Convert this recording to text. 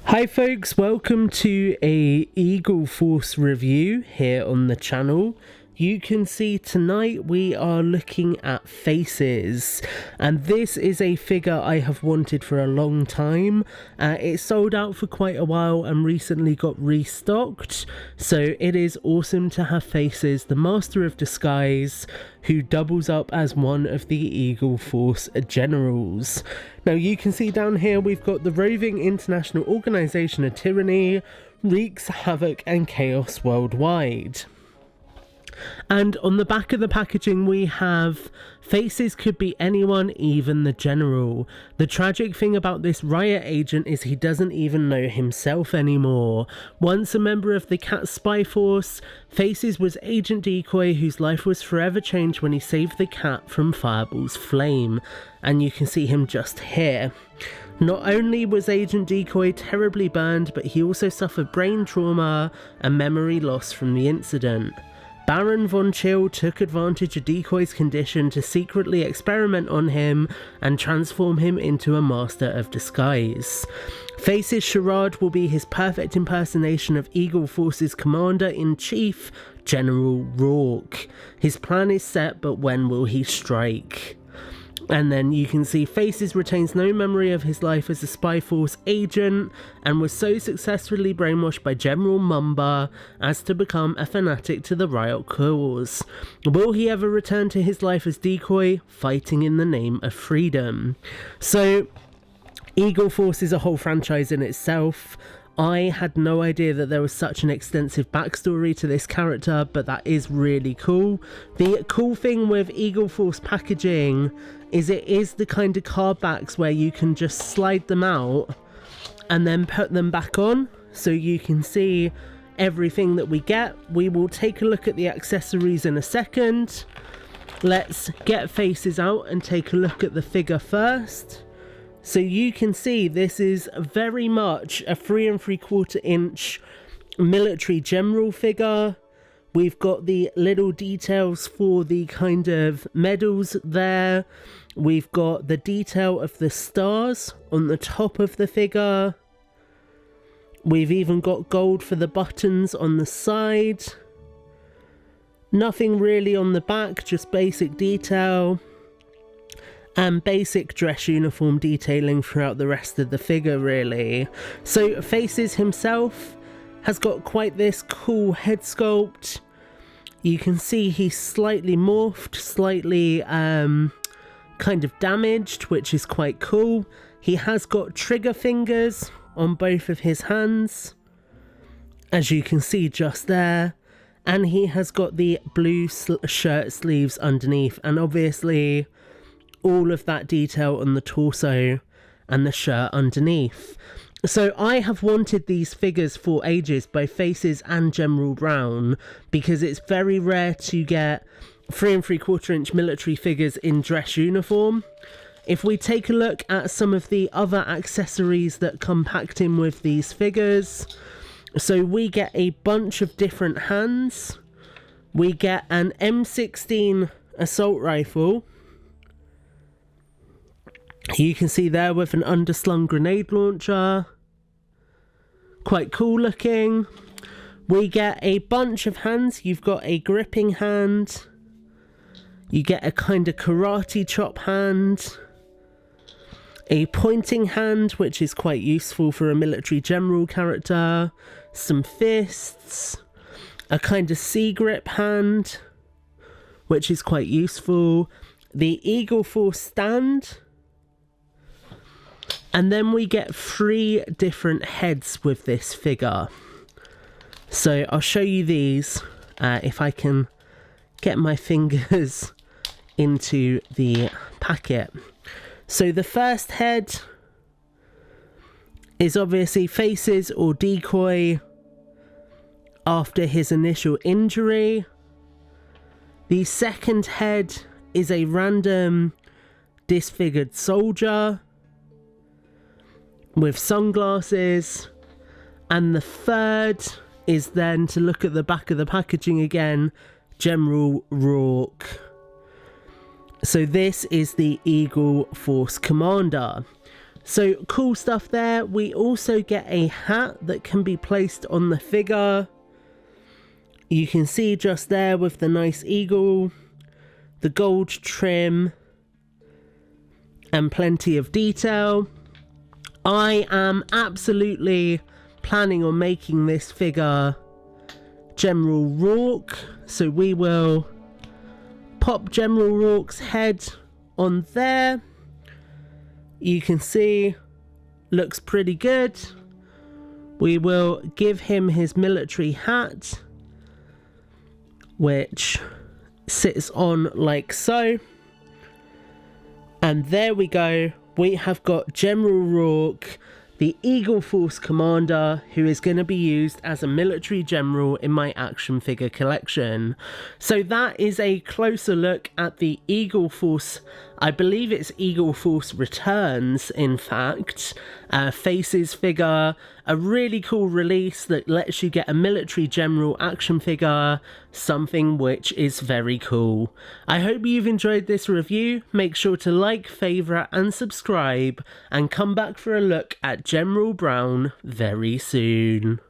Hi folks, welcome to a Eagle Force review here on the channel. You can see tonight we are looking at Faces, and this is a figure I have wanted for a long time. It sold out for quite a while and recently got restocked, so it is awesome to have Faces, the Master of Disguise, who doubles up as one of the Eagle Force generals. Now you can see down here we've got the roving international organisation of tyranny, wreaks havoc and chaos worldwide. And on the back of the packaging we have Faces could be anyone, even the general. The tragic thing about this riot agent is he doesn't even know himself anymore. Once a member of the Cat spy force, Faces was Agent Decoy, whose life was forever changed when he saved the Cat from Fireball's flame. And you can see him just here. Not only was Agent Decoy terribly burned, but he also suffered brain trauma and memory loss from the incident. Baron Von Chill took advantage of Decoy's condition to secretly experiment on him and transform him into a master of disguise. Faces charade will be his perfect impersonation of Eagle Force's Commander-in-Chief, General Rourke. His plan is set, but when will he strike? And then you can see Faces retains no memory of his life as a Spy Force agent and was so successfully brainwashed by General Mumba as to become a fanatic to the riot cause. Will he ever return to his life as Decoy, fighting in the name of freedom? So, Eagle Force is a whole franchise in itself. I had no idea that there was such an extensive backstory to this character, but that is really cool. The cool thing with Eagle Force packaging is it is the kind of card backs where you can just slide them out and then put them back on, so you can see everything that we get. We will take a look at the accessories in a second. Let's get Faces out and take a look at the figure first. So you can see this is very much a 3 3/4 inch military general figure. We've got the little details for the kind of medals there. We've got the detail of the stars on the top of the figure. We've even got gold for the buttons on the side. Nothing really on the back, just basic detail. And basic dress uniform detailing throughout the rest of the figure, really. So Faces himself has got quite this cool head sculpt. You can see he's slightly morphed, slightly kind of damaged, which is quite cool. He has got trigger fingers on both of his hands, as you can see just there. And he has got the blue shirt sleeves underneath, and obviously all of that detail on the torso and the shirt underneath. So I have wanted these figures for ages, both Faces and General Brown, because it's very rare to get 3 3/4 inch military figures in dress uniform. If we take a look at some of the other accessories that come packed in with these figures, so we get a bunch of different hands. We get an M16 assault rifle. You can see there with an underslung grenade launcher. Quite cool looking. We get a bunch of hands. You've got a gripping hand. You get a kind of karate chop hand. A pointing hand, which is quite useful for a military general character. Some fists. A kind of C-grip hand, which is quite useful. The Eagle Force stand. And then we get 3 different heads with this figure. So I'll show you these if I can get my fingers into the packet. So the first head is obviously Faces or Decoy after his initial injury. The second head is a random disfigured soldier with sunglasses, and the third is then, to look at the back of the packaging again, General Rourke. So this is the Eagle Force Commander. So cool stuff there. We also get a hat that can be placed on the figure. You can see just there with the nice eagle, the gold trim, and plenty of detail. I am absolutely planning on making this figure General Rourke, so we will pop General Rourke's head on there. You can see, looks pretty good. We will give him his military hat, which sits on like so. And there we go. We have got General Rourke, the Eagle Force commander, who is going to be used as a military general in my action figure collection. So that is a closer look at the Eagle Force. I believe it's Eagle Force Returns, in fact. Faces figure, a really cool release that lets you get a military general action figure, something which is very cool. I hope you've enjoyed this review. Make sure to like, favourite and subscribe, and come back for a look at General Braun very soon.